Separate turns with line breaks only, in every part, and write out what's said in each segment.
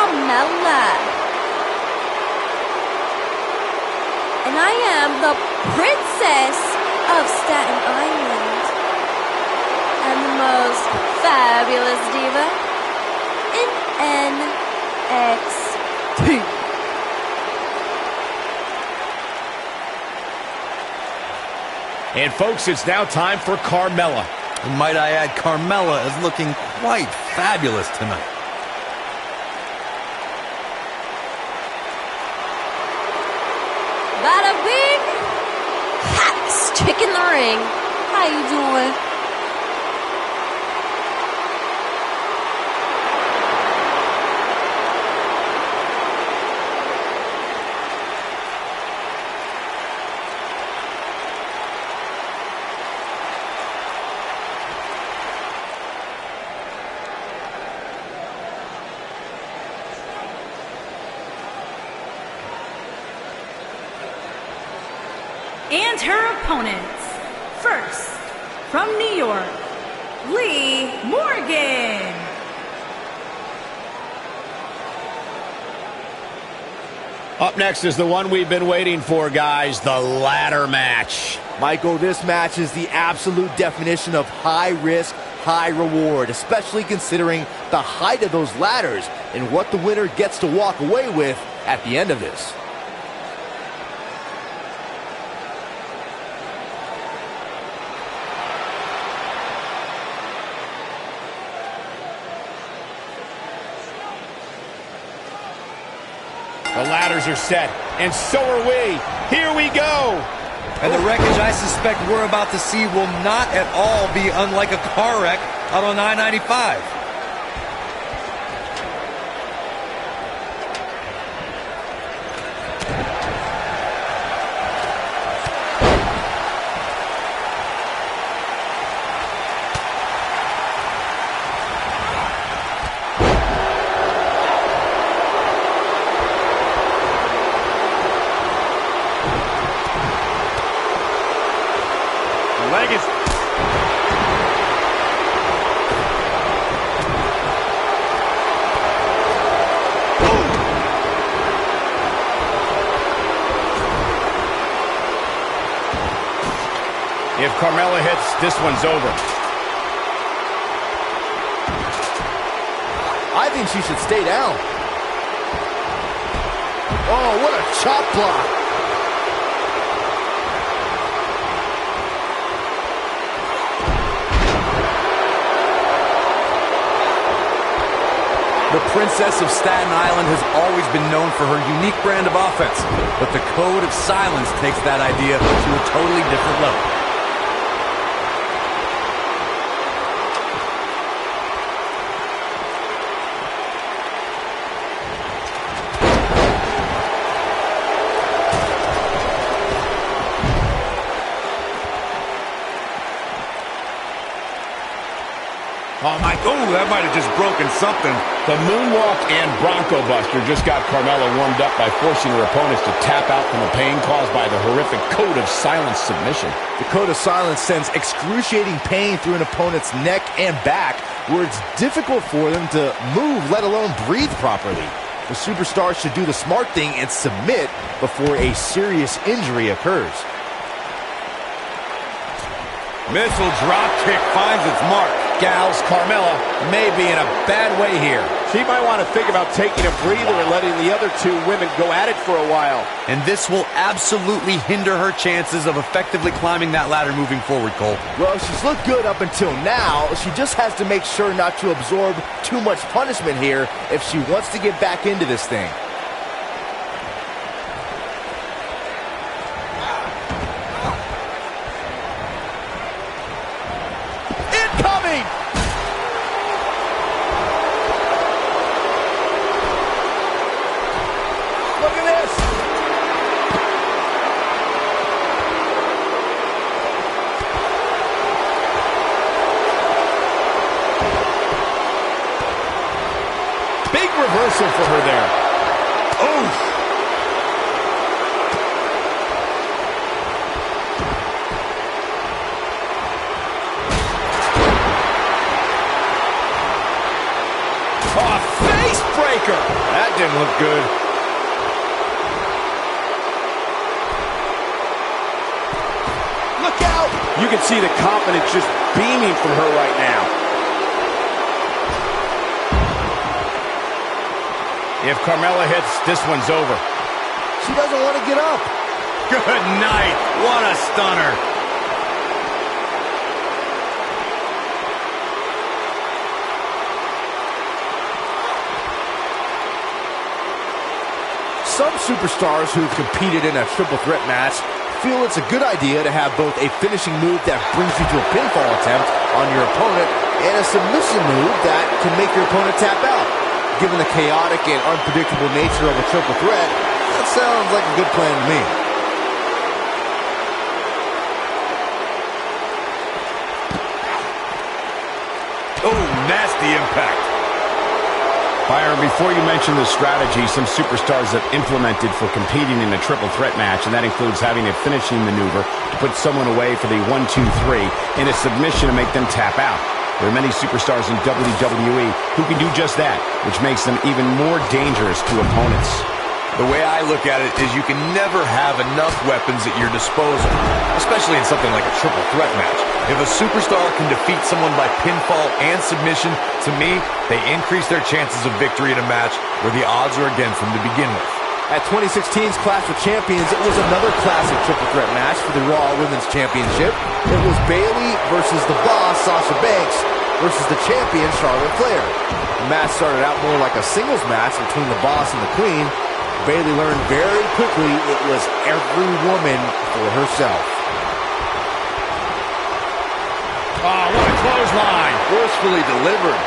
Carmella. And I am the Princess of Staten Island. And the most fabulous diva in NXT.
And folks, it's now time for Carmella.
And might I add, Carmella is looking quite fabulous tonight.
Bada bing! Hottest chick in the ring. How you doing?
And her opponents. First, from New York, Lee Morgan.
Up next is the one we've been waiting for, guys, the ladder match.
Michael, this match is the absolute definition of high risk, high reward, especially considering the height of those ladders and what the winner gets to walk away with at the end of this.
The ladders are set, and so are we. Here we go.
And the wreckage I suspect we're about to see will not at all be unlike a car wreck out on I-95.
If Carmella hits, this one's over.
I think she should stay down. Oh, what a chop block.
The Princess of Staten Island has always been known for her unique brand of offense, but the Code of Silence takes that idea to a totally different level.
Oh, my, that might have just broken something. The moonwalk and Bronco Buster just got Carmella warmed up by forcing her opponents to tap out from the pain caused by the horrific Code of Silence submission.
The Code of Silence sends excruciating pain through an opponent's neck and back, where it's difficult for them to move, let alone breathe properly. The superstar should do the smart thing and submit before a serious injury occurs.
Missile drop kick finds its mark.
Gals, Carmella may be in a bad way here. She might want to think about taking a breather and letting the other two women go at it for a while.
And this will absolutely hinder her chances of effectively climbing that ladder moving forward, Cole.
Well, she's looked good up until now. She just has to make sure not to absorb too much punishment here if she wants to get back into this thing.
Reversal for her there. Oh! A face breaker! breaker.
That didn't look good. Look out!
You can see the confidence just beaming from her right now. If Carmella hits, this one's over.
She doesn't want to get up.
Good night. What a stunner.
Some superstars who've competed in a triple threat match feel it's a good idea to have both a finishing move that brings you to a pinfall attempt on your opponent and a submission move that can make your opponent tap out. Given the chaotic and unpredictable nature of a triple threat, that sounds like a good plan to me.
Oh, nasty impact.
Byron, before you mention the strategy some superstars have implemented for competing in a triple threat match, and that includes having a finishing maneuver to put someone away for the 1-2-3 and a submission to make them tap out. There are many superstars in WWE who can do just that, which makes them even more dangerous to opponents.
The way I look at it is you can never have enough weapons at your disposal, especially in something like a triple threat match. If a superstar can defeat someone by pinfall and submission, to me, they increase their chances of victory in a match where the odds are against them to begin with.
At 2016's Clash of Champions, it was another classic triple threat match for the Raw Women's Championship. It was Bayley versus the Boss, Sasha Banks, versus the champion, Charlotte Flair. The match started out more like a singles match between the Boss and the Queen. Bayley learned very quickly it was every woman for herself.
Oh, what a clothesline.
Forcefully delivered.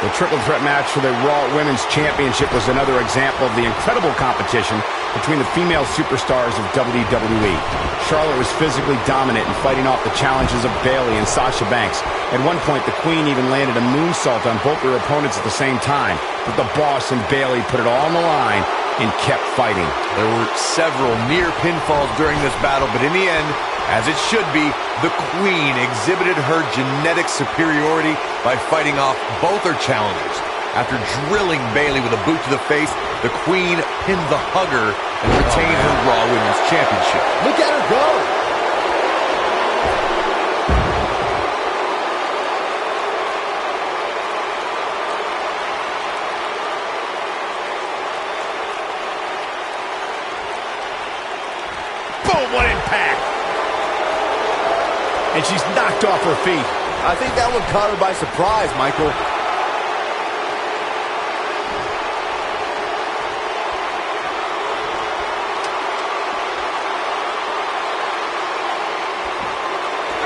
The triple threat match for the Raw Women's Championship was another example of the incredible competition between the female superstars of WWE. Charlotte was physically dominant and fighting off the challenges of Bayley and Sasha Banks. At one point, the Queen even landed a moonsault on both her opponents at the same time. But the Boss and Bayley put it all on the line and kept fighting.
There were several near pinfalls during this battle, but in the end, as it should be, the Queen exhibited her genetic superiority by fighting off both her challengers. After drilling Bayley with a boot to the face, the Queen pinned the hugger and retained her Raw Women's Championship.
Look at her go!
Boom, what impact! And she's knocked off her feet.
I think that one caught her by surprise, Michael.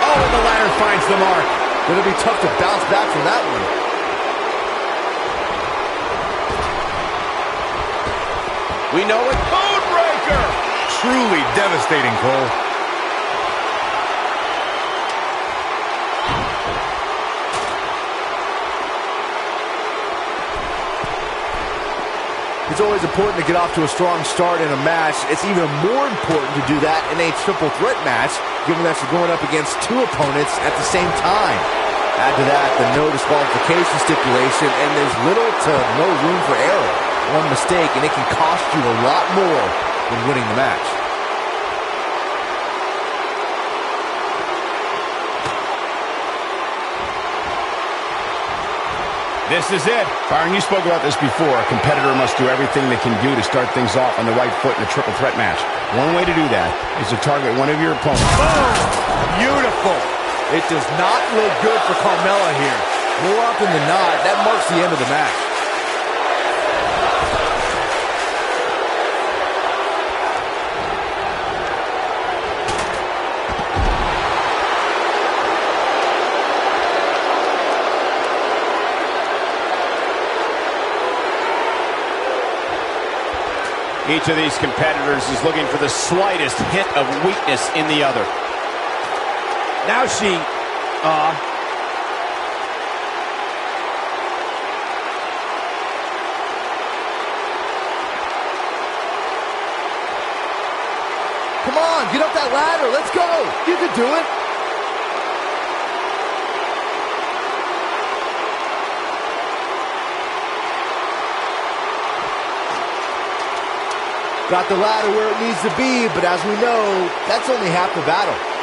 Oh, and the ladder finds the mark.
It'll be tough to bounce back from that one.
We know it. Bone breaker!
Truly devastating, Cole.
It's always important to get off to a strong start in a match. It's even more important to do that in a triple threat match, given that you're going up against two opponents at the same time. Add to that the no disqualification stipulation, and there's little to no room for error. One mistake, and it can cost you a lot more than winning the match.
This is it. Byron, you spoke about this before. A competitor must do everything they can do to start things off on the right foot in a triple threat match. One way to do that is to target one of your opponents.
Boom! Beautiful. It does not look good for Carmella here. More often than not, that marks the end of the match.
Each of these competitors is looking for the slightest hint of weakness in the other. Now she...
Come on, get up that ladder. Let's go. You can do it. Got the ladder where it needs to be, but as we know, that's only half the battle.